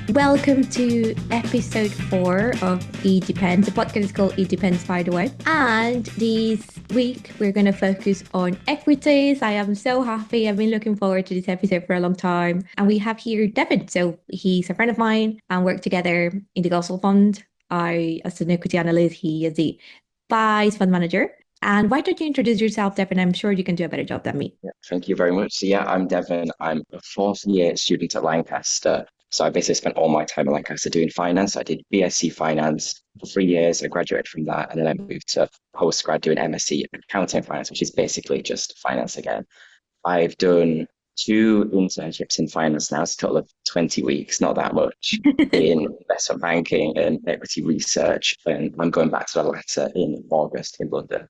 Welcome to episode 4 of It Depends. The podcast is called It Depends, by the way. And this week, we're going to focus on equities. I am so happy. I've been looking forward to this episode for a long time. And we have here Devon. So he's a friend of mine and work together in the Gosel Fund. I, as an equity analyst, he is the vice fund manager. And why don't you introduce yourself, Devon? I'm sure you can do a better job than me. Yeah, thank you very much. So I'm Devon. I'm a fourth year student at Lancaster. So I basically spent all my time at Lancaster doing finance. I did BSc finance for 3 years. I graduated from that, and then I moved to postgrad doing MSc accounting and finance, which is basically just finance again. I've done two internships in finance now. It's a total of 20 weeks, not that much, in investment banking and equity research. And I'm going back to the latter in August in London,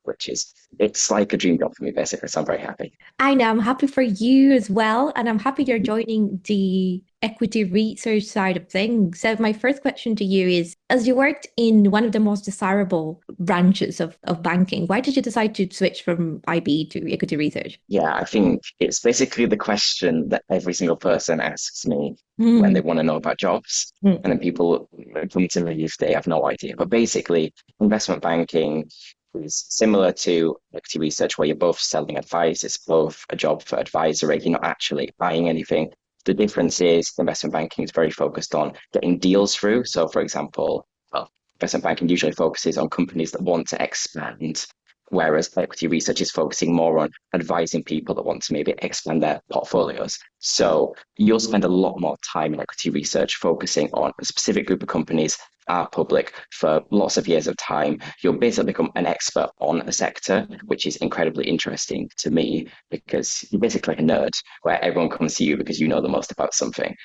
it's like a dream job for me, basically. So I'm very happy. I know, I'm happy for you as well. And I'm happy you're joining the equity research side of things. So my first question to you is, as you worked in one of the most desirable branches of banking, why did you decide to switch from IB to equity research? Yeah, I think it's basically the question that every single person asks me when they Mm, want to know about jobs. mm. And then people come to me if they have no idea. But basically, investment banking is similar to equity research, where you're both selling advice. It's both a job for advisory. You're not actually buying anything. The difference is investment banking is very focused on getting deals through. So, for example, well, investment banking usually focuses on companies that want to expand, whereas equity research is focusing more on advising people that want to maybe expand their portfolios. So you'll spend a lot more time in equity research focusing on a specific group of companies are public for lots of years of time. You'll basically become an expert on a sector, which is incredibly interesting to me because you're basically like a nerd where everyone comes to you because you know the most about something.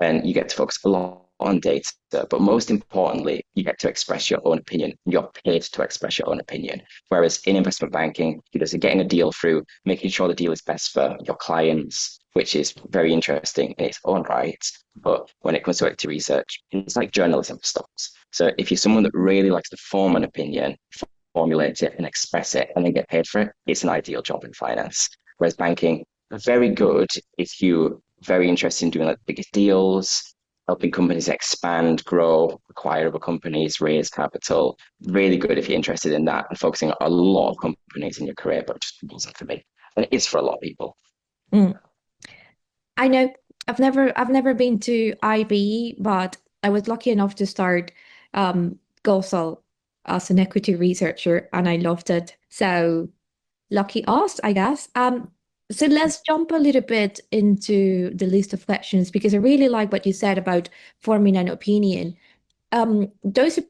And you get to focus a lot on data, but most importantly, you get to express your own opinion. You're paid to express your own opinion. Whereas in investment banking, you're just getting a deal through, making sure the deal is best for your clients, which is very interesting in its own right. But when it comes to equity research, it's like journalism for stocks. So if you're someone that really likes to form an opinion, formulate it and express it and then get paid for it, it's an ideal job in finance. Whereas banking, very good if you very interested in doing like biggest deals, helping companies expand, grow, acquire other companies, raise capital. Really good if you're interested in that and focusing on a lot of companies in your career, but it just wasn't for me. And it is for a lot of people. Mm. I know I've never been to IB, but I was lucky enough to start GOSL as an equity researcher and I loved it. So lucky us, I guess. So let's jump a little bit into the list of questions because I really like what you said about forming an opinion. Those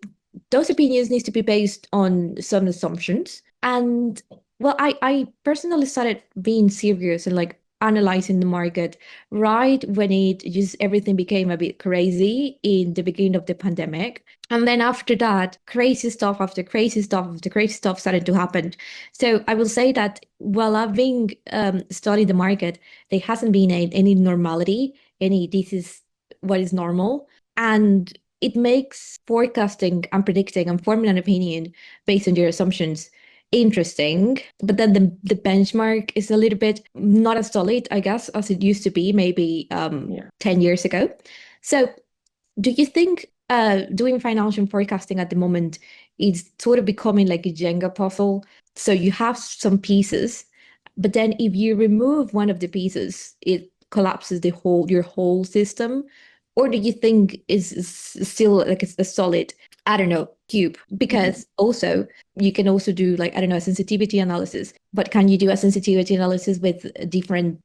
opinions need to be based on some assumptions. And well, I personally started being serious and like analyzing the market right when it just everything became a bit crazy in the beginning of the pandemic. And then after that, crazy stuff after crazy stuff after crazy stuff started to happen. So I will say that while I've been studying the market, there hasn't been any normality, any this is what is normal. And it makes forecasting and predicting and forming an opinion based on your assumptions interesting. But then the benchmark is a little bit not as solid, I guess, as it used to be maybe Yeah. 10 years ago. So do you think doing financial forecasting at the moment is sort of becoming like a Jenga puzzle? So you have some pieces, but then if you remove one of the pieces, it collapses the whole your whole system. Or do you think is still like a solid, I don't know, cube? Mhm. Because also you can also do like, I don't know, a sensitivity analysis, but can you do a sensitivity analysis with different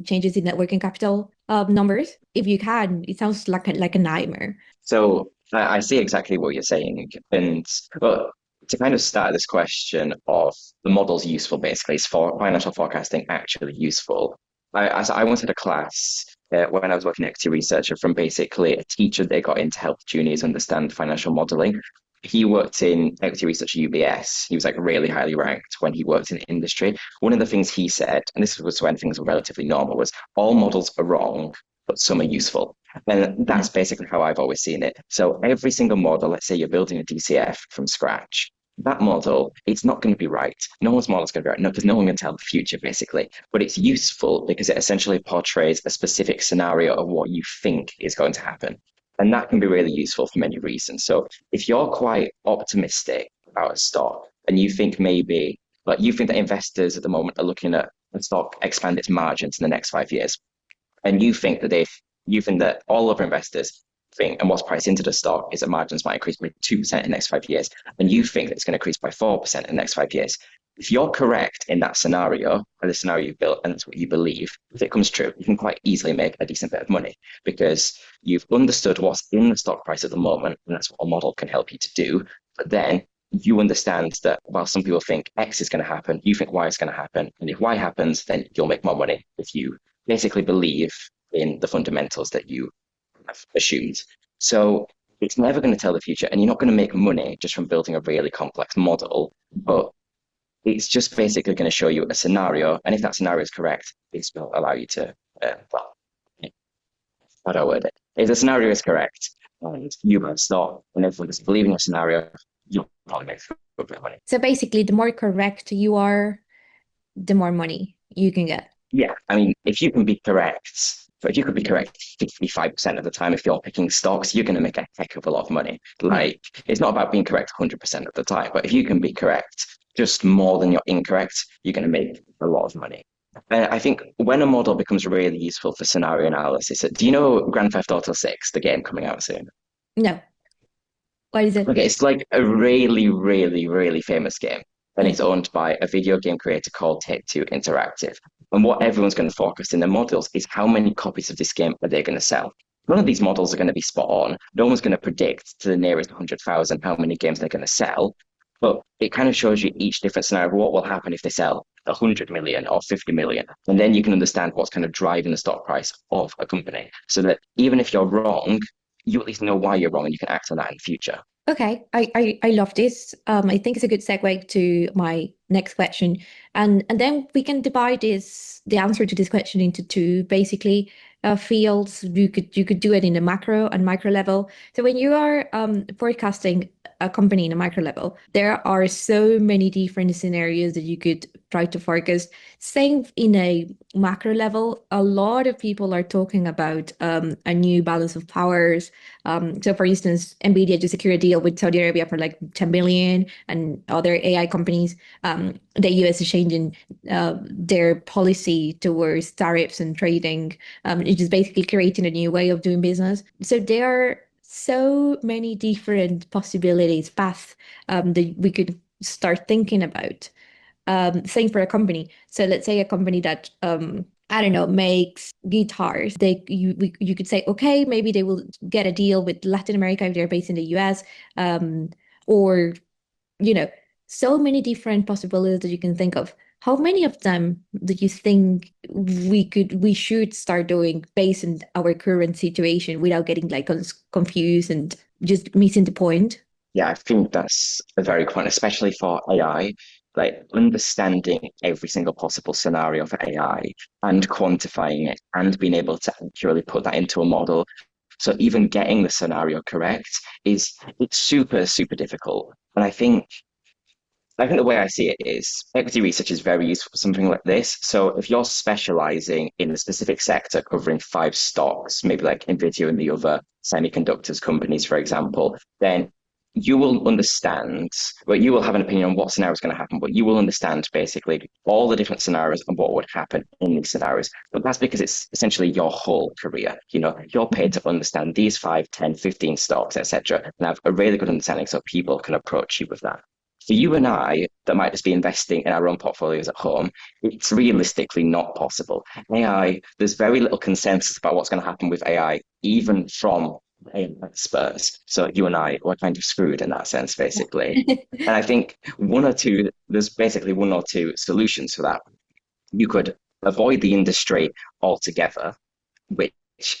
changes in net working capital numbers? If you can, it sounds like a nightmare. So I see exactly what you're saying. And but to kind of start this question of the model's useful, basically, is for financial forecasting actually useful? I once had a class when I was working equity researcher from basically a teacher they got in to help juniors understand financial modeling. He worked in equity research at UBS. He was like really highly ranked when he worked in industry. One of the things he said, and this was when things were relatively normal, was all models are wrong, but some are useful. And Yeah. that's basically how I've always seen it. So every single model, let's say you're building a DCF from scratch, that model, it's not going to be right. No one's model is going to be right. No, because no one can tell the future, basically. But it's useful because it essentially portrays a specific scenario of what you think is going to happen. And that can be really useful for many reasons. So if you're quite optimistic about a stock and you think maybe, like you think that investors at the moment are looking at a stock expand its margins in the next 5 years, and you think that all other investors think, and what's priced into the stock is that margins might increase by 2% in the next 5 years, and you think that it's going to increase by 4% in the next 5 years. If you're correct in that scenario, or the scenario you've built, and that's what you believe, if it comes true, you can quite easily make a decent bit of money because you've understood what's in the stock price at the moment, and that's what a model can help you to do. But then you understand that while some people think X is going to happen, you think Y is going to happen. And if Y happens, then you'll make more money if you basically believe in the fundamentals that you have assumed. So it's never going to tell the future, and you're not going to make money just from building a really complex model, but it's just basically going to show you a scenario. And if that scenario is correct, it will allow you to, well, how do I word it? If the scenario is correct and you buy a stock and everyone doesn't believe in your scenario, you'll probably make a good bit of money. So basically, the more correct you are, the more money you can get. Yeah, I mean, if you can be correct, but if you could be correct 55% of the time, if you're picking stocks, you're going to make a heck of a lot of money. Like, it's not about being correct 100% of the time, but if you can be correct just more than you're incorrect, you're going to make a lot of money. And I think when a model becomes really useful for scenario analysis, do you know Grand Theft Auto 6, the game coming out soon? No, what is it? Okay, it's like a really, really, really famous game. And Mm. it's owned by a video game creator called Take-Two Interactive. And what everyone's going to focus in their models is how many copies of this game are they going to sell. None of these models are going to be spot on. No one's going to predict to the nearest 100,000 how many games they're going to sell. But it kind of shows you each different scenario, what will happen if they sell 100 million or 50 million. And then you can understand what's kind of driving the stock price of a company. So that even if you're wrong, you at least know why you're wrong and you can act on that in the future. Okay, I love this. I think it's a good segue to my next question, and then we can divide the answer to this question into two basically fields. You could do it in the macro and micro level. So when you are forecasting a company in a micro level, there are so many different scenarios that you could try to forecast. Same in a macro level, a lot of people are talking about a new balance of powers. So for instance, NVIDIA just secured a deal with Saudi Arabia for like 10 billion, and other AI companies. The US is changing their policy towards tariffs and trading. It is basically creating a new way of doing business. So there are so many different possibilities, paths that we could start thinking about. Same for a company. So let's say a company that I don't know, makes guitars. You could say, okay, maybe they will get a deal with Latin America if they're based in the US, or you know, so many different possibilities that you can think of. How many of them do you think we should start doing based on our current situation without getting like confused and just missing the point? Yeah, I think that's a very good point, especially for AI. Like understanding every single possible scenario for AI and quantifying it and being able to accurately put that into a model. So even getting the scenario correct it's super, super difficult. And I think the way I see it is equity research is very useful for something like this. So if you're specializing in a specific sector, covering five stocks, maybe like NVIDIA and the other semiconductors companies, for example, then you will understand, well, you will have an opinion on what scenario is going to happen, but you will understand basically all the different scenarios and what would happen in these scenarios. But that's because it's essentially your whole career. You're paid to understand these 5, 10, 15 stocks, etc., and have a really good understanding so people can approach you with that. For you and I, that might just be investing in our own portfolios at home, it's realistically not possible. AI, there's very little consensus about what's going to happen with AI, even from AI experts. So you and I were kind of screwed in that sense, basically. And I think there's basically one or two solutions for that. You could avoid the industry altogether, which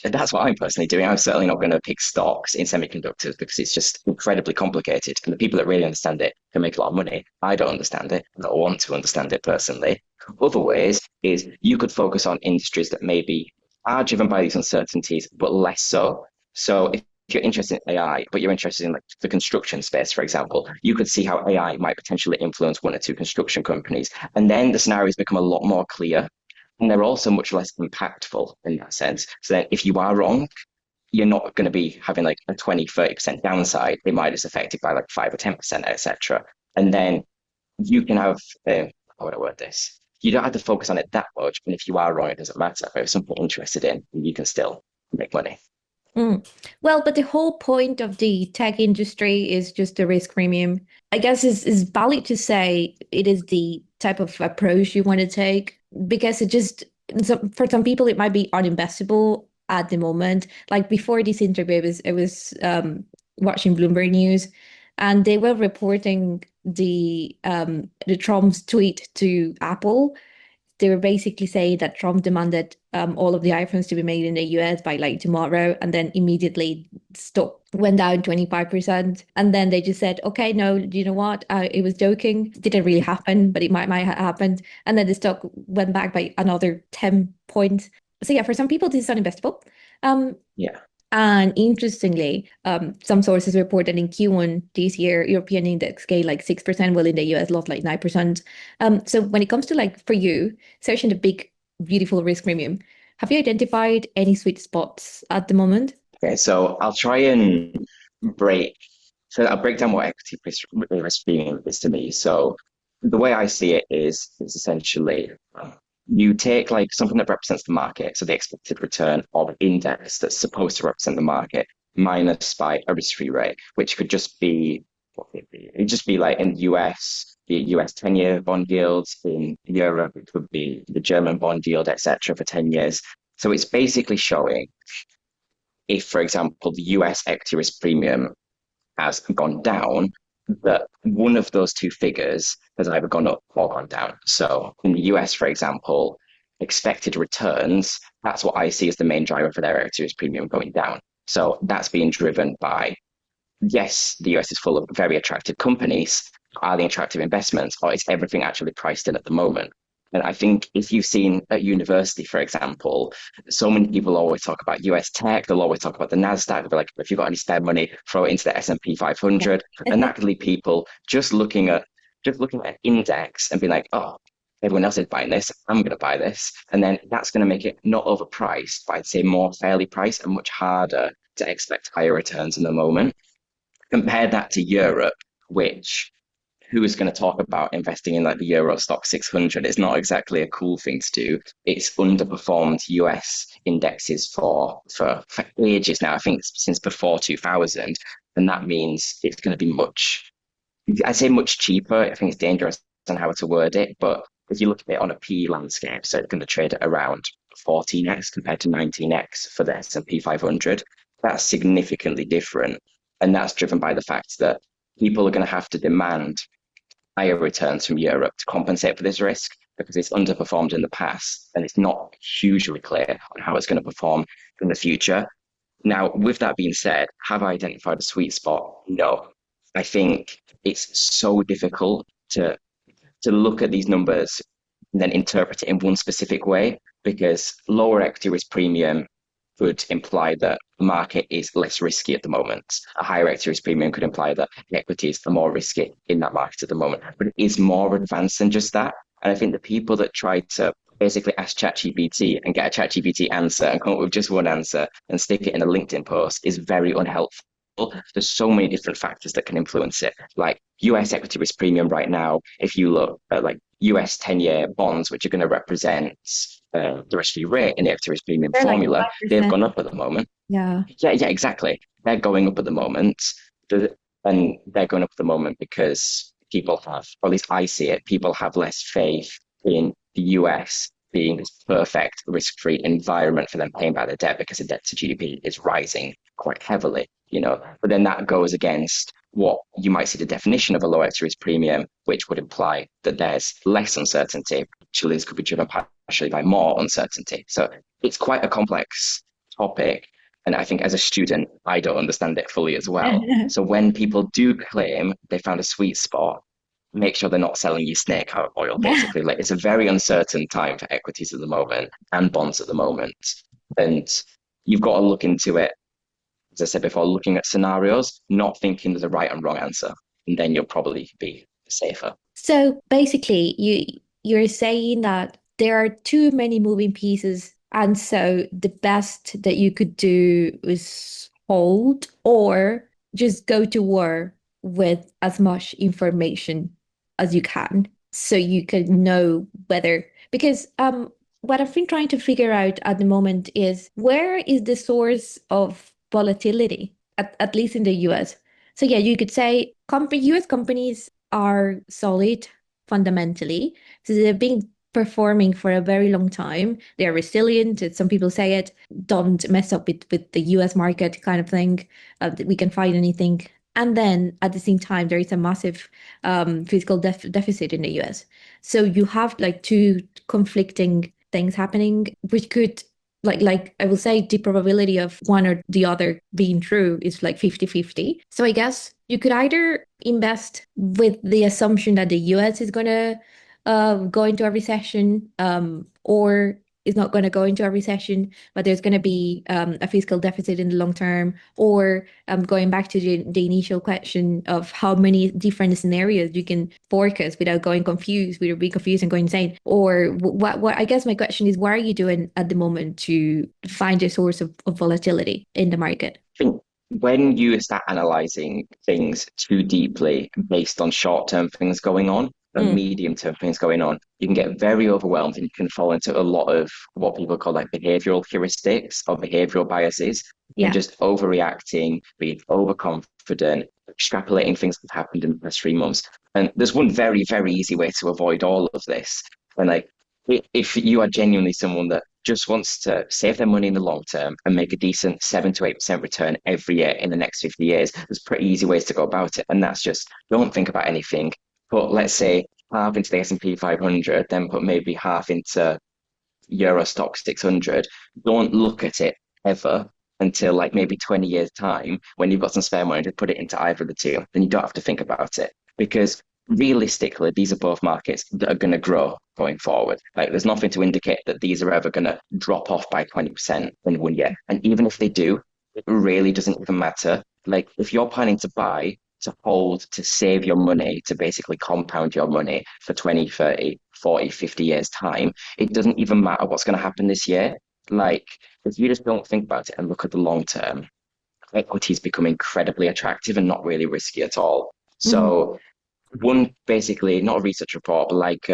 that's what I'm personally doing. I'm certainly not going to pick stocks in semiconductors because it's just incredibly complicated. And the people that really understand it can make a lot of money. I don't understand it. I don't want to understand it personally. Other ways is you could focus on industries that maybe are driven by these uncertainties, but less so. So if you're interested in AI, but you're interested in like the construction space, for example, you could see how AI might potentially influence one or two construction companies. And then the scenarios become a lot more clear and they're also much less impactful in that sense. So that if you are wrong, you're not going to be having like a 20-30% downside. It might just affect it by like 5 or 10%, etc. And then you can have, how would I word this? You don't have to focus on it that much. And if you are wrong, it doesn't matter. But if something you're interested in, you can still make money. Mm. Well, but the whole point of the tech industry is just the risk premium. I guess is valid to say it is the type of approach you want to take because it just for some people it might be uninvestable at the moment. Like before this interview, I was watching Bloomberg News, and they were reporting the Trump's tweet to Apple. They were basically saying that Trump demanded all of the iPhones to be made in the US by like tomorrow, and then immediately stock went down 25%. And then they just said, okay, no, you know what? It was joking. It didn't really happen, but it might have happened. And then the stock went back by another 10 points. So yeah, for some people, this is uninvestable. Um, Yeah. and interestingly, some sources report that in Q1 this year, European index gained like 6%, while in the US lost like 9%. So when it comes to like for you, searching the big, beautiful risk premium, have you identified any sweet spots at the moment? Okay, so I'll try and break. So I'll break down what risk premium is to me. So the way I see it is essentially you take like something that represents the market, so the expected return of an index that's supposed to represent the market, minus by a risk-free rate, which could just be what could it be? It'd just be like in the US, the US 10-year bond yields, in Europe, it would be the German bond yield, etc., for 10 years. So it's basically showing if, for example, the US equity risk premium has gone down, that one of those two figures has either gone up or gone down. So in the US, for example, expected returns, that's what I see as the main driver for their equity risk premium going down. So that's being driven by, yes, the US is full of very attractive companies. Are they attractive investments, or is everything actually priced in at the moment? And I think if you've seen at university, for example, so many people always talk about US tech. They'll always talk about the Nasdaq. They'll be like, if you've got any spare money, throw it into the S&P 500. And that could lead people just looking at index and being like, oh, everyone else is buying this. I'm going to buy this. And then that's going to make it not overpriced, but I'd say more fairly priced and much harder to expect higher returns in the moment. Compare that to Europe, which who is going to talk about investing in like the Euro Stock 600? It's not exactly a cool thing to do. It's underperformed US indexes for ages now. I think since before 2000, and that means it's going to be much. I say much cheaper. I think it's dangerous on how to word it, but if you look at it on a P landscape, so it's going to trade at around 14x compared to 19x for the S&P 500. That's significantly different, and that's driven by the fact that people are going to have to demand higher returns from Europe to compensate for this risk because it's underperformed in the past and it's not hugely clear on how it's going to perform in the future. Now, with that being said, have I identified a sweet spot? No. I think it's so difficult to look at these numbers and then interpret it in one specific way because lower equity risk premium could imply that the market is less risky at the moment. A higher equity risk premium could imply that equities are more risky in that market at the moment. But it is more advanced than just that. And I think the people that try to basically ask ChatGPT and get a ChatGPT answer and come up with just one answer and stick it in a LinkedIn post is very unhelpful. There's so many different factors that can influence it. Like US equity risk premium right now, if you look at like US 10-year bonds, which are going to represent the risk-free rate in the equity risk premium They're like formula, they've 5%. gone up at the moment. Yeah. Yeah, exactly. They're going up at the moment. And they're going up at the moment because people have, or at least I see it, people have less faith in the US being this perfect risk-free environment for them paying back their debt because the debt to GDP is rising quite heavily, you know. But then that goes against what you might see the definition of a low equity risk premium, which would imply that there's less uncertainty. Actually, this could be driven partially by more uncertainty. So it's quite a complex topic. And I think as a student, I don't understand it fully as well. So when people do claim they found a sweet spot, make sure they're not selling you snake oil, Yeah. basically. Like it's a very uncertain time for equities at the moment and bonds at the moment. And you've got to look into it, as I said before, looking at scenarios, not thinking there's a right and wrong answer. And then you'll probably be safer. So basically, you're saying that there are too many moving pieces And so the best that you could do is hold or just go to war with as much information as you can so you can know whether, because what I've been trying to figure out at the moment is where is the source of volatility, at least in the US. So yeah, you could say US companies are solid fundamentally. So they've been performing for a very long time. They're resilient. Some people say it, don't mess up with the US market kind of thing. We can find anything. And then at the same time, there is a massive fiscal deficit in the US. So you have like two conflicting things happening, which could like I will say the probability of one or the other being true is like 50-50. So I guess you could either invest with the assumption that the US is gonna go into a recession, or is not going to go into a recession, but there's going to be a fiscal deficit in the long term, or going back to the initial question of how many different scenarios you can forecast without going confused, without being confused and going insane. Or what I guess my question is, what are you doing at the moment to find a source of volatility in the market? I think when you start analyzing things too deeply based on short-term things going on and Mm, medium-term things going on, you can get very overwhelmed and you can fall into a lot of what people call like behavioral heuristics or behavioral biases and yeah. just overreacting, being overconfident, extrapolating things that have happened in the past 3 months. And there's one very, very easy way to avoid all of this. And like if you are genuinely someone that just wants to save their money in the long term and make a decent 7 to 8% return every year in the next 50 years, there's pretty easy ways to go about it. And that's just don't think about anything. Put, let's say, half into the S&P 500, then put maybe half into Euro Stock 600. Don't look at it ever until like maybe 20 years time when you've got some spare money to put it into either of the two. Then you don't have to think about it because realistically, these are both markets that are going to grow going forward. Like there's nothing to indicate that these are ever going to drop off by 20% in 1 year. And even if they do, it really doesn't even matter. Like if you're planning to buy, to hold, to save your money, to basically compound your money for 20, 30, 40, 50 years time, it doesn't even matter what's going to happen this year. Like if you just don't think about it and look at the long term, equities become incredibly attractive and not really risky at all. Mhm. So one basically not a research report, but like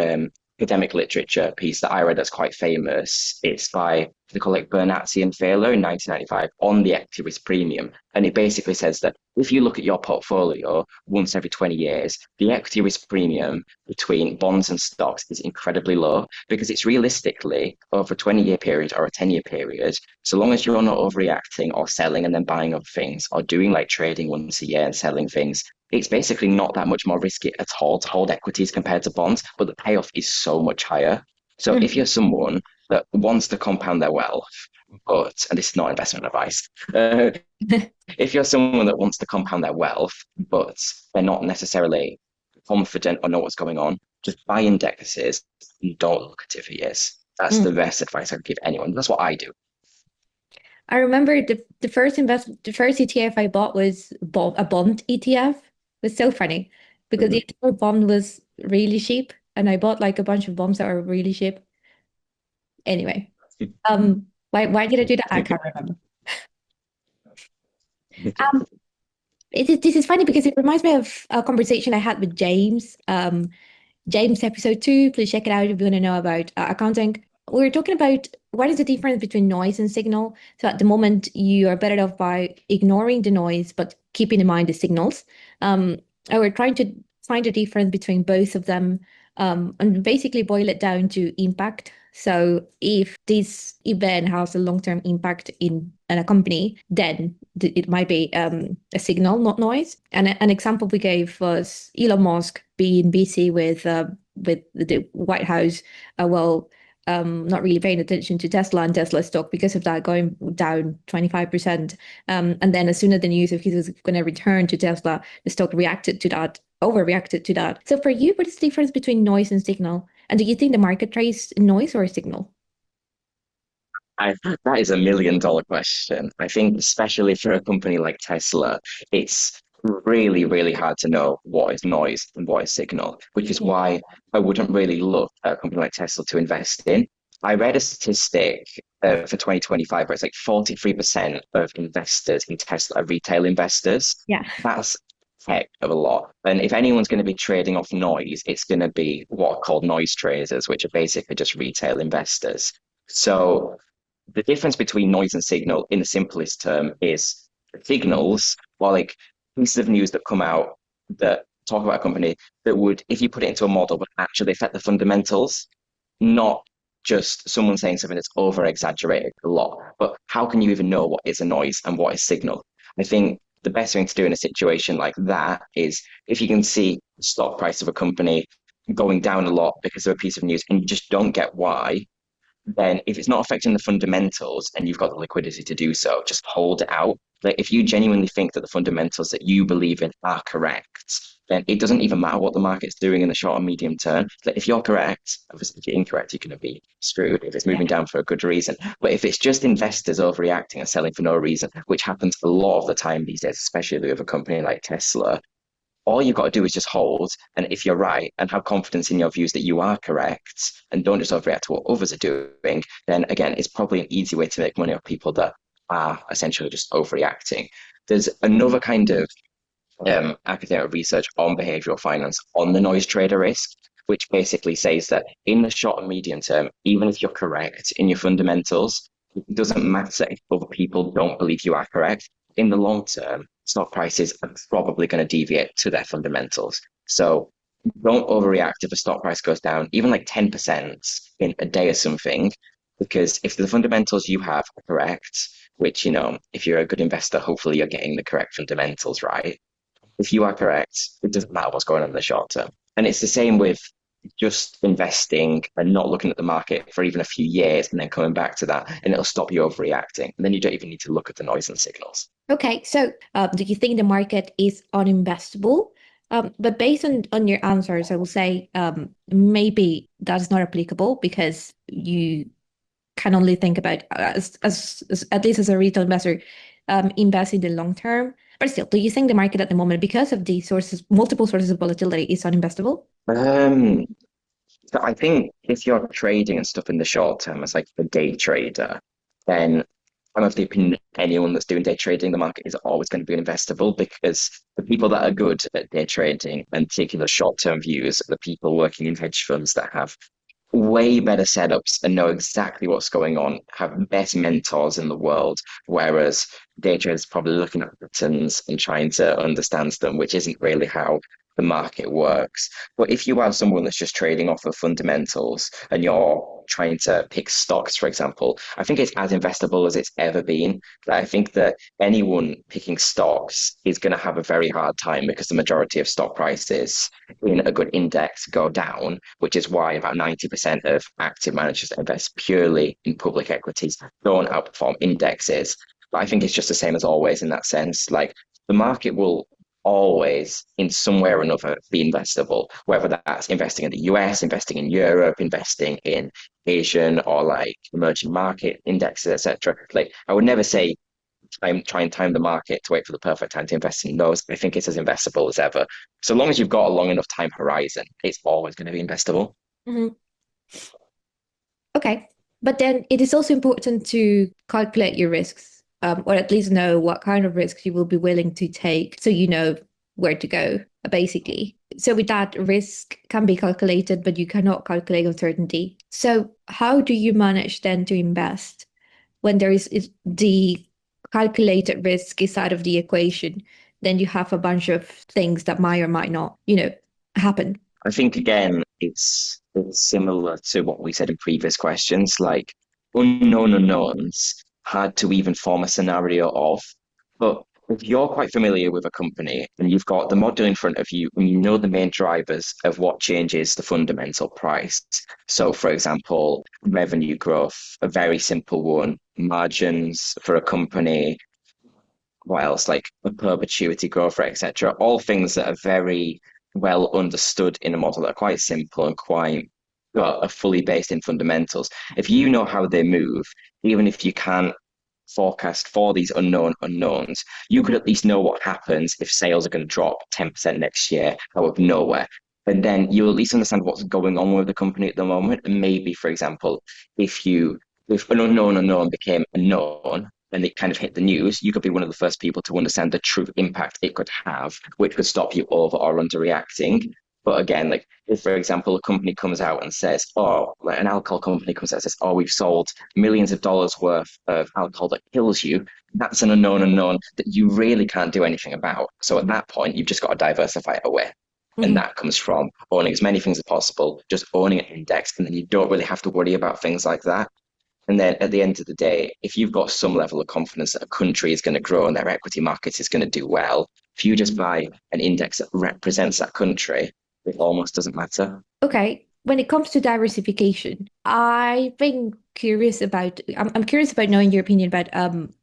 academic literature piece that I read that's quite famous. It's by they call it Bernatzi and Thaler in 1995 on the equity risk premium, and it basically says that if you look at your portfolio once every 20 years, the equity risk premium between bonds and stocks is incredibly low because it's realistically over a 20-year period or a 10-year period. So long as you're not overreacting or selling and then buying other things or doing like trading once a year and selling things, it's basically not that much more risky at all to hold equities compared to bonds, but the payoff is so much higher. So if you're Mhm. someone that wants to compound their wealth, but, and this is not investment advice, uh, if you're someone that wants to compound their wealth, but they're not necessarily confident or know what's going on, just buy indexes and don't look at it for years. That's the Mm. best advice I could give anyone. That's what I do. I remember the first ETF I bought was a bond ETF. It was so funny because the Mhm. entire bond was really cheap, and I bought like a bunch of bonds that were really cheap. Anyway, why did I do that? I can't remember. Um, this is funny because it reminds me of a conversation I had with James. James episode 2. Please check it out if you want to know about accounting. We were talking about what is the difference between noise and signal. So at the moment, you are better off by ignoring the noise, but keeping in mind the signals. Um, and we're trying to find a difference between both of them, and basically boil it down to impact. So if this event has a long-term impact in a company, then it might be a signal, not noise. And an example we gave was Elon Musk being busy with the White House, not really paying attention to Tesla and Tesla stock because of that going down 25%. And then as soon as the news of he was going to return to Tesla, the stock reacted to that, overreacted to that. So for you, what is the difference between noise and signal? And do you think the market trades noise or signal? That is $1 million question. I think, especially for a company like Tesla, it's really, really hard to know what is noise and what is signal, which is Yeah. why I wouldn't really look at a company like Tesla to invest in. I read a statistic for 2025 where it's like 43% of investors in Tesla are retail investors. Yeah. That's heck of a lot. And if anyone's going to be trading off noise, it's going to be what are called noise traders, which are basically just retail investors. So the difference between noise and signal in the simplest term is signals, or like pieces of news that come out that talk about a company that would, if you put it into a model, would actually affect the fundamentals, not just someone saying something that's over exaggerated a lot. But how can you even know what is a noise and what is signal? I think the best thing to do in a situation like that is if you can see the stock price of a company going down a lot because of a piece of news and you just don't get why, then if it's not affecting the fundamentals and you've got the liquidity to do so, just hold it out. Like if you genuinely think that the fundamentals that you believe in are correct, then it doesn't even matter what the market's doing in the short and medium term. Like if you're correct, obviously if you're incorrect, you're going to be screwed if it's Yeah. moving down for a good reason. But if it's just investors overreacting and selling for no reason, which happens a lot of the time these days, especially with a company like Tesla, all you've got to do is just hold. And if you're right and have confidence in your views that you are correct and don't just overreact to what others are doing, then again, it's probably an easy way to make money off people that are essentially just overreacting. There's another kind of academic research on behavioral finance on the noise trader risk, which basically says that in the short and medium term, even if you're correct in your fundamentals, it doesn't matter if other people don't believe you are correct. In the long term, stock prices are probably going to deviate to their fundamentals. So don't overreact if a stock price goes down, even like 10% in a day or something, because if the fundamentals you have are correct, which, if you're a good investor, hopefully you're getting the correct fundamentals right. If you are correct, it doesn't matter what's going on in the short term. And it's the same with just investing and not looking at the market for even a few years and then coming back to that, and it'll stop you overreacting. And then you don't even need to look at the noise and signals. Okay, so do you think the market is uninvestable? But based on your answers, I will say maybe that's not applicable because you can only think about as at least as a retail investor, invest in the long term. But still, do you think the market at the moment, because of the sources, multiple sources of volatility, is uninvestable? Um, so I think if you're trading and stuff in the short term as like a day trader, then I'm of the opinion that anyone that's doing day trading, the market is always going to be investable because the people that are good at day trading and taking the short-term views are the people working in hedge funds that have way better setups and know exactly what's going on, have the best mentors in the world, whereas day traders probably looking at patterns and trying to understand them, which isn't really how the market works. But if you are someone that's just trading off of fundamentals and you're trying to pick stocks, for example, I think it's as investable as it's ever been. I think that anyone picking stocks is going to have a very hard time because the majority of stock prices in a good index go down, which is why about 90% of active managers that invest purely in public equities don't outperform indexes. But I think it's just the same as always in that sense. Like the market will always, in some way or another, be investable, whether that's investing in the US, investing in Europe, investing in Asian or like emerging market indexes, etc. Like I would never say try and time the market to wait for the perfect time to invest in those. I think it's as investable as ever. So long as you've got a long enough time horizon, it's always going to be investable. Mhm. Okay. But then it is also important to calculate your risks, or at least know what kind of risks you will be willing to take so you know where to go, basically. So with that, risk can be calculated, but you cannot calculate uncertainty. So how do you manage then to invest when there is the calculated risk is out of the equation? Then you have a bunch of things that might or might not, happen. I think again, it's similar to what we said in previous questions, like unknown unknowns, hard to even form a scenario of. But if you're quite familiar with a company and you've got the model in front of you and you know the main drivers of what changes the fundamental price. So, for example, revenue growth, a very simple one, margins for a company, what else, like a perpetuity growth rate, etc. All things that are very well understood in a model that are quite simple and quite are fully based in fundamentals. If you know how they move, even if you can't forecast for these unknown unknowns, you could at least know what happens if sales are going to drop 10% next year out of nowhere. And then you'll at least understand what's going on with the company at the moment. And maybe, for example, if you if an unknown became a known and it kind of hit the news, you could be one of the first people to understand the true impact it could have, which could stop you over or underreacting. But again, like if, for example, a company comes out and says, oh, like an alcohol company comes out and says, oh, we've sold millions of dollars worth of alcohol that kills you, that's an unknown that you really can't do anything about. So at that point, you've just got to diversify it away. And Mhm. that comes from owning as many things as possible, just owning an index, and then you don't really have to worry about things like that. And then at the end of the day, if you've got some level of confidence that a country is going to grow and their equity market is going to do well, if you just buy an index that represents that country, it almost doesn't matter. Okay, when it comes to diversification, I'm curious about knowing your opinion about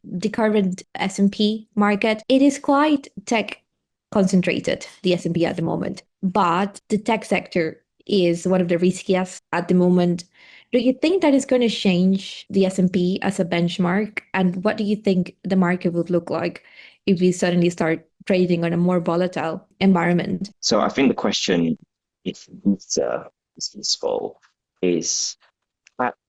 the current S&P market. It is quite tech concentrated, the S&P at the moment, but the tech sector is one of the riskiest at the moment. Do you think that is going to change the S&P as a benchmark? And what do you think the market would look like if we suddenly start trading on a more volatile environment? So I think the question, if beta is useful, is,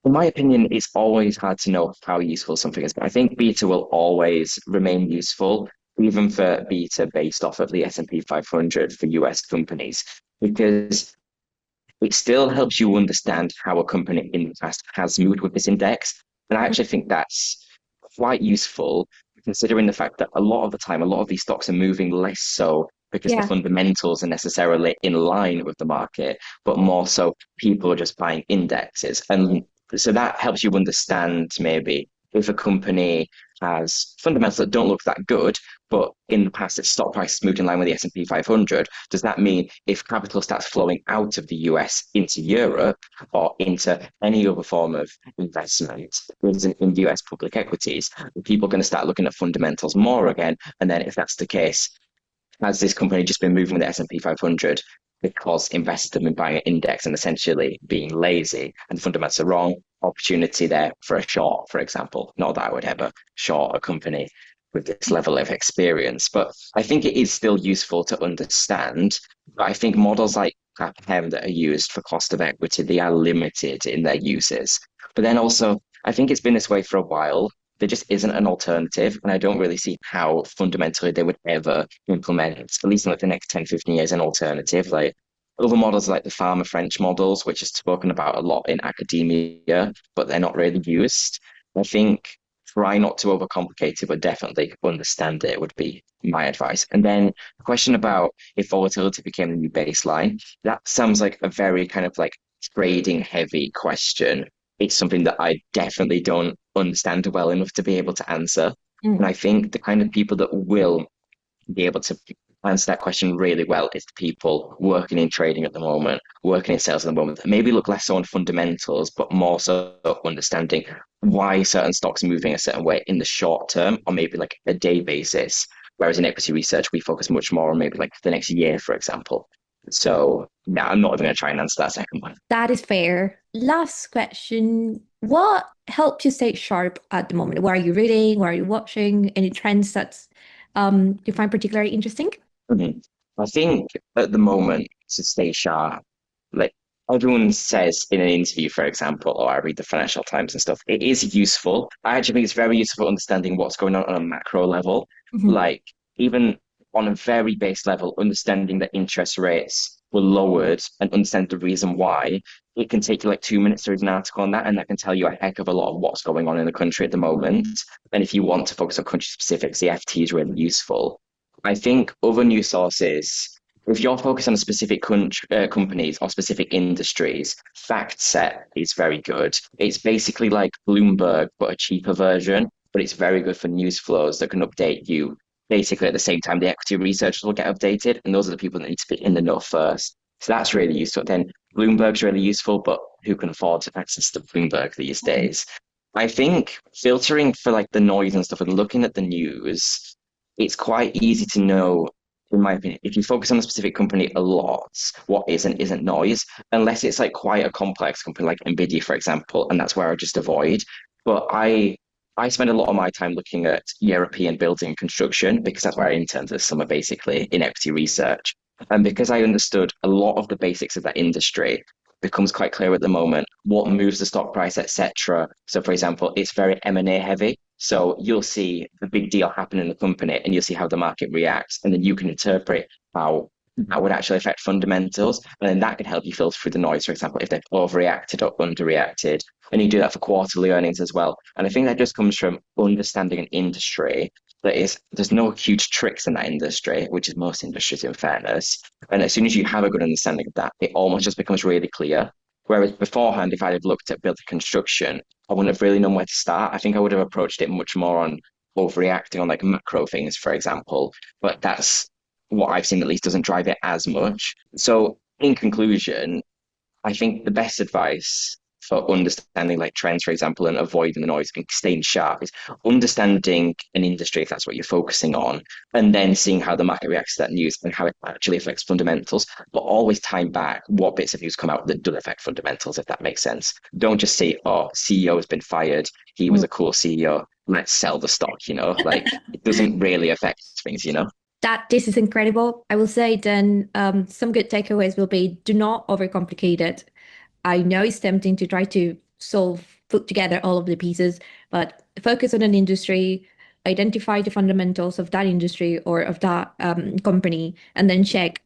in my opinion, it's always hard to know how useful something is, but I think beta will always remain useful, even for beta based off of the S&P 500 for US companies, because it still helps you understand how a company in the past has moved with this index. And I actually think that's quite useful, considering the fact that a lot of the time, a lot of these stocks are moving less so because the Yeah. fundamentals are necessarily in line with the market, but more so people are just buying indexes. And so that helps you understand maybe if a company has fundamentals that don't look that good, but in the past its stock price has moved in line with the S&P 500, does that mean if capital starts flowing out of the US into Europe or into any other form of investment in US public equities, are people going to start looking at fundamentals more again? And then if that's the case, has this company just been moving with the S&P 500 because investors have been buying an index and essentially being lazy and the fundamentals are wrong? Opportunity there for a short, for example. Not that I would ever short a company with this level of experience, but I think it is still useful to understand. But I think models like CAPM that are used for cost of equity, they are limited in their uses. But then also, I think it's been this way for a while. There just isn't an alternative, and I don't really see how fundamentally they would ever implement, at least in like the next 10, 15 years, an alternative. Like other models like the Farmer French models, which is spoken about a lot in academia, but they're not really used. I think try not to overcomplicate it, but definitely understand it would be my advice. And then the question about if volatility became the new baseline, that sounds like a very kind of like trading heavy question. It's something that I definitely don't understand well enough to be able to answer. And Mm. I think the kind of people that will be able to answer that question really well is the people working in trading at the moment, working in sales at the moment, that maybe look less so on fundamentals, but more so understanding why certain stocks are moving a certain way in the short term, or maybe like a day basis. Whereas in equity research, we focus much more on maybe like the next year, for example. So yeah, I'm not even going to try and answer that second one. That is fair. Last question. What helps you stay sharp at the moment? What are you reading? What are you watching? Any trends that's you find particularly interesting? Mhm. I think at the moment to stay sharp, like everyone says in an interview, for example, or I read the Financial Times and stuff, it is useful. I actually think it's very useful for understanding what's going on a macro level. Mhm. Like even on a very base level, understanding that interest rates were lowered and understand the reason why, it can take you like 2 minutes to read an article on that, and that can tell you a heck of a lot of what's going on in the country at the moment. And if you want to focus on country specifics, the FT is really useful. I think other news sources, if you're focused on specific companies or specific industries, FactSet is very good. It's basically like Bloomberg, but a cheaper version, but it's very good for news flows that can update you basically at the same time the equity researchers will get updated. And those are the people that need to be in the know first. So that's really useful. Then Bloomberg's really useful, but who can afford to access to Bloomberg these days? I think filtering for like the noise and stuff and looking at the news, it's quite easy to know, in my opinion, if you focus on a specific company a lot, what is and isn't noise, unless it's like quite a complex company like Nvidia, for example, and that's where I just avoid. But I spend a lot of my time looking at European building construction because that's where I interned this summer, basically in equity research. And because I understood a lot of the basics of that industry, it becomes quite clear at the moment what moves the stock price, etc. So, for example, it's very M&A heavy. So you'll see the big deal happen in the company and you'll see how the market reacts. And then you can interpret how that would actually affect fundamentals. And then that can help you filter through the noise, for example, if they've overreacted or underreacted. And you do that for quarterly earnings as well. And I think that just comes from understanding an industry that is, there's no huge tricks in that industry, which is most industries in fairness. And as soon as you have a good understanding of that, it almost just becomes really clear. Whereas beforehand, if I had looked at building construction, I wouldn't have really known where to start. I think I would have approached it much more on overreacting on like macro things, for example. But that's what I've seen at least doesn't drive it as much. So in conclusion, I think the best advice for understanding like trends, for example, and avoiding the noise and staying sharp is understanding an industry if that's what you're focusing on, and then seeing how the market reacts to that news and how it actually affects fundamentals, but always tying back what bits of news come out that do affect fundamentals, if that makes sense. Don't just say, oh, CEO has been fired. He was Mm. a cool CEO. Let's sell the stock, like it doesn't really affect things. That this is incredible. I will say then some good takeaways will be do not overcomplicate it. I know it's tempting to try to put together all of the pieces, but focus on an industry, identify the fundamentals of that industry or of that company, and then check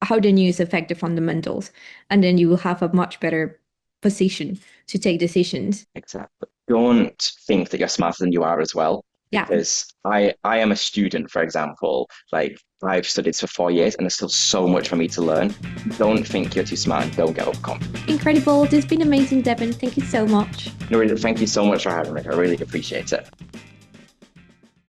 how the news affect the fundamentals. And then you will have a much better position to take decisions. Exactly. Don't think that you're smarter than you are as well, Yeah, because I am a student, for example. Like I've studied for 4 years and there's still so much for me to learn. Don't think you're too smart and don't get overconfident. incredible. This has been amazing, Devon. Thank you so much. No, really, thank you so much for having me. I really appreciate it.